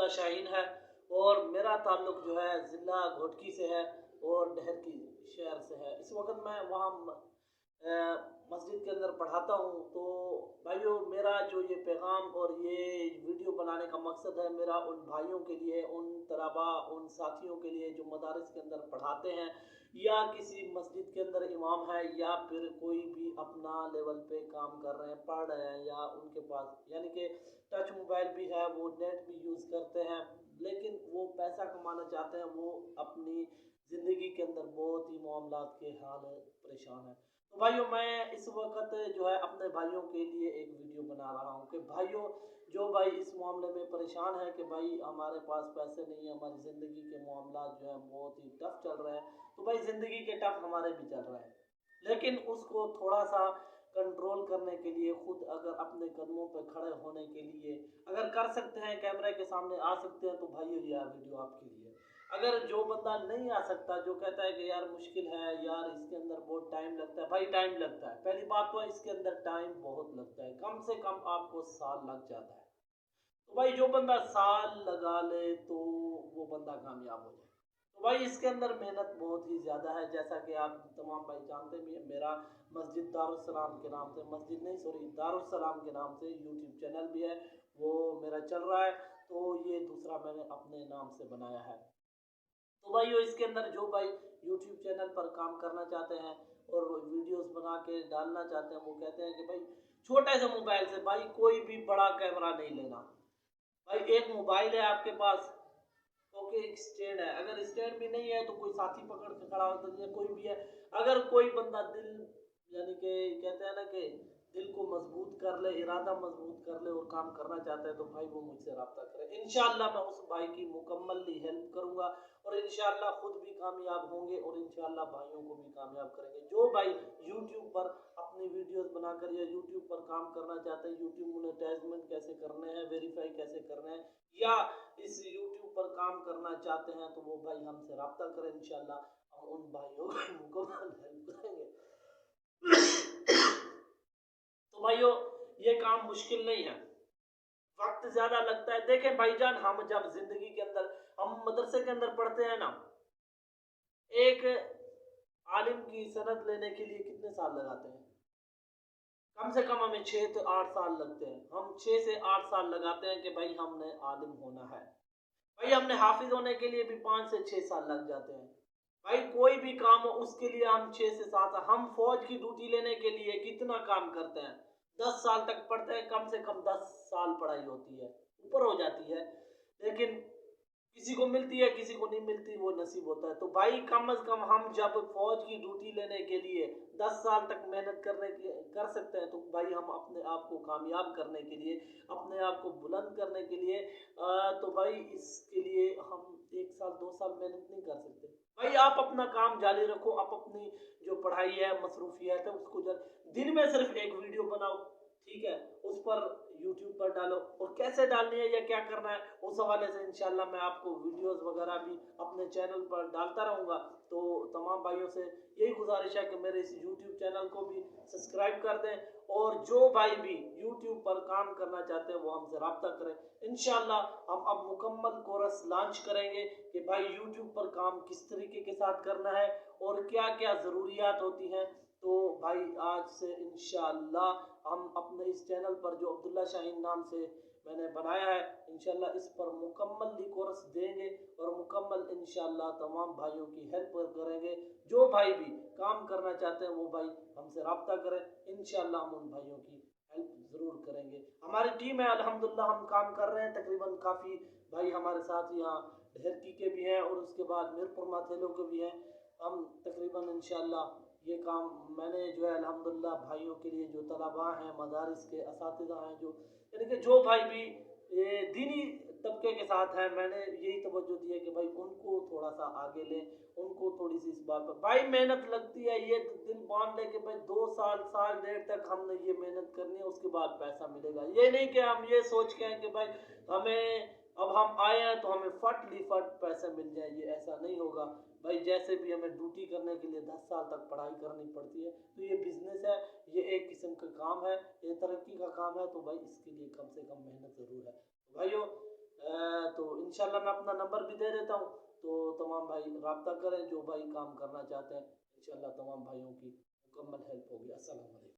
अब्दुल्ला शाहीन है और मेरा ताल्लुक़ जो है ज़िला घोटकी से है और डहर की शहर से है। इस वक्त मैं वहाँ मस्जिद के अंदर पढ़ाता हूँ। तो भाइयों, मेरा जो ये पैगाम और ये वीडियो बनाने का मकसद है, मेरा उन भाइयों के लिए, उन तलबा, उन साथियों के लिए जो मदारिस के अंदर पढ़ाते हैं या किसी मस्जिद के अंदर इमाम है या फिर कोई भी अपना लेवल पे काम कर रहे हैं, पढ़ रहे हैं या उनके पास यानी कि टच मोबाइल भी है, वो नेट भी यूज़ करते हैं, लेकिन वो पैसा कमाना चाहते हैं, वो अपनी ज़िंदगी के अंदर बहुत ही मामलात के हाल परेशान है। तो भाइयों, मैं इस वक्त जो है अपने भाइयों के लिए एक वीडियो बना रहा हूँ कि भाइयों, जो भाई इस मामले में परेशान है कि भाई हमारे पास पैसे नहीं है, हमारी ज़िंदगी के मामलात जो है बहुत ही टफ चल रहे हैं, तो भाई ज़िंदगी के टफ हमारे भी चल रहे हैं, लेकिन उसको थोड़ा सा कंट्रोल करने के लिए, खुद अगर अपने कदमों पर खड़े होने के लिए अगर कर सकते हैं, कैमरे के सामने आ सकते हैं, तो भाइयों यह वीडियो आपके लिए। अगर जो बंदा नहीं आ सकता, जो कहता है कि यार मुश्किल है, यार इसके अंदर बहुत टाइम लगता है, भाई टाइम लगता है। पहली बात तो इसके अंदर टाइम बहुत लगता है, कम से कम आपको साल लग जाता है। तो भाई जो बंदा साल लगा ले तो वो बंदा कामयाब हो जाए। तो भाई इसके अंदर मेहनत बहुत ही ज़्यादा है, जैसा कि आप तमाम भाई जानते भी हैं। मेरा मस्जिद दारुस्सलाम के नाम से, मस्जिद नहीं सॉरी दारुस्सलाम के नाम से यूट्यूब चैनल भी है, वो मेरा चल रहा है। तो ये दूसरा मैंने अपने नाम से बनाया है। तो भाई इसके अंदर जो भाई यूट्यूब चैनल पर काम करना चाहते हैं और वीडियोस बना के डालना चाहते हैं, वो कहते हैं कि भाई छोटे से मोबाइल से, भाई कोई भी बड़ा कैमरा नहीं लेना, भाई एक मोबाइल है आपके पास, ओके, एक स्टैंड है, अगर स्टैंड भी नहीं है तो कोई साथी पकड़ के खड़ा होता है, कोई भी है, अगर कोई बंदा दिल यानी कि कहते हैं ना कि दिल को मजबूत कर ले, इरादा मजबूत कर ले और काम करना चाहता है, तो भाई वो मुझसे रब्ता करे। इंशाअल्लाह मैं उस भाई की मुकम्मली हेल्प करूंगा और इंशाअल्लाह खुद भी कामयाब होंगे और इंशाअल्लाह भाइयों को भी कामयाब करेंगे। जो भाई यूट्यूब पर अपनी वीडियोस बनाकर या यूट्यूब पर काम करना चाहते हैं, यूट्यूब मोनेटाइजमेंट कैसे करने हैं, वेरीफाई कैसे करने हैं, या इस यूट्यूब पर काम करना चाहते हैं, तो वो भाई हमसे रब्ता करें। इंशाअल्लाह हम उन भाइयों की मुकम्मल हेल्प करेंगे। तो भाइयों, ये काम मुश्किल नहीं है, वक्त ज्यादा लगता है। देखें भाईजान, हम जब जिंदगी के अंदर, हम मदरसे के अंदर पढ़ते हैं ना, एक आलिम की सनद लेने के लिए कितने साल लगाते हैं? कम से कम हमें 6 से 8 साल लगते हैं। हम 6 से 8 साल लगाते हैं कि भाई हमने आलिम होना है। भाई हमने हाफिज होने के लिए भी 5 से 6 साल लग जाते हैं। भाई कोई भी काम हो उसके लिए हम 6 से 7 साल, हम फौज की ड्यूटी लेने के लिए कितना काम करते हैं, 10 साल तक पढ़ते हैं, कम से कम 10 साल पढ़ाई होती है, ऊपर हो जाती है, लेकिन किसी को मिलती है, किसी को नहीं मिलती, वो नसीब होता है। तो भाई कम अज कम हम जब फौज की ड्यूटी लेने के लिए 10 साल तक मेहनत कर सकते हैं, तो भाई हम अपने आप को कामयाब करने के लिए, अपने आप को बुलंद करने के लिए, तो भाई इसके लिए हम 1 साल 2 साल मेहनत नहीं कर सकते। भाई आप अपना काम जारी रखो, आप अपनी जो पढ़ाई है, मसरूफियत है, उसको दिन में सिर्फ एक वीडियो बनाओ, ठीक है, उस पर यूट्यूब पर डालो, और कैसे डालनी है या क्या करना है उस हवाले से इंशाल्लाह मैं आपको वीडियोस वगैरह भी अपने चैनल पर डालता रहूँगा। तो तमाम भाइयों से यही गुजारिश है कि मेरे इस यूट्यूब चैनल को भी सब्सक्राइब कर दें, और जो भाई भी यूट्यूब पर काम करना चाहते हैं वो हमसे रब्ता करें। इंशाल्लाह हम अब मुकम्मल कोर्स लॉन्च करेंगे कि भाई यूट्यूब पर काम किस तरीके के साथ करना है और क्या क्या ज़रूरियात होती हैं। तो भाई आज से इंशाल्लाह हम अपने इस चैनल पर जो अब्दुल्ला शाहीन नाम से मैंने बनाया है, इंशाल्लाह इस पर मुकम्मल कोर्स देंगे और मुकम्मल इंशाल्लाह तमाम भाइयों की हेल्प करेंगे। जो भाई भी काम करना चाहते हैं वो भाई हमसे रब्ता करें, इंशाल्लाह हम उन भाइयों की हेल्प ज़रूर करेंगे। हमारी टीम है अल्हम्दुलिल्लाह, हम काम कर रहे हैं, तकरीबन काफ़ी भाई हमारे साथ यहाँ ढेरकी के भी हैं और उसके बाद मीरपुर माथेलो के भी हैं। हम तकरीबन इंशाल्लाह ये काम मैंने जो है अल्हम्दुलिल्लाह भाइयों के लिए, जो तलबा हैं, मदारिस के असातिज़ा हैं, जो यानी कि जो भाई भी ये दीनी तबके के साथ हैं, मैंने यही तवज्जो दी है कि भाई उनको थोड़ा सा आगे लें, उनको थोड़ी सी इस बात पर भाई मेहनत लगती है, ये दिल बांध ले कि भाई 2 साल, साल डेढ़ तक हमने ये मेहनत करनी है, उसके बाद पैसा मिलेगा। ये नहीं कि हम ये सोच के हैं कि भाई हमें अब हम आए हैं तो हमें फट पैसे मिल जाए, ये ऐसा नहीं होगा भाई। जैसे भी हमें ड्यूटी करने के लिए 10 साल तक पढ़ाई करनी पड़ती है, तो ये बिजनेस है, ये एक किस्म का काम है, ये तरक्की का काम है, तो भाई इसके लिए कम से कम मेहनत ज़रूर है। तो भाइयों तो انشاءاللہ میں اپنا نمبر بھی دے دیتا ہوں، تو تمام بھائی رابطہ کریں جو بھائی کام کرنا چاہتے ہیں، انشاءاللہ تمام بھائیوں کی مکمل ہیلپ ہوگی۔ السلام علیکم۔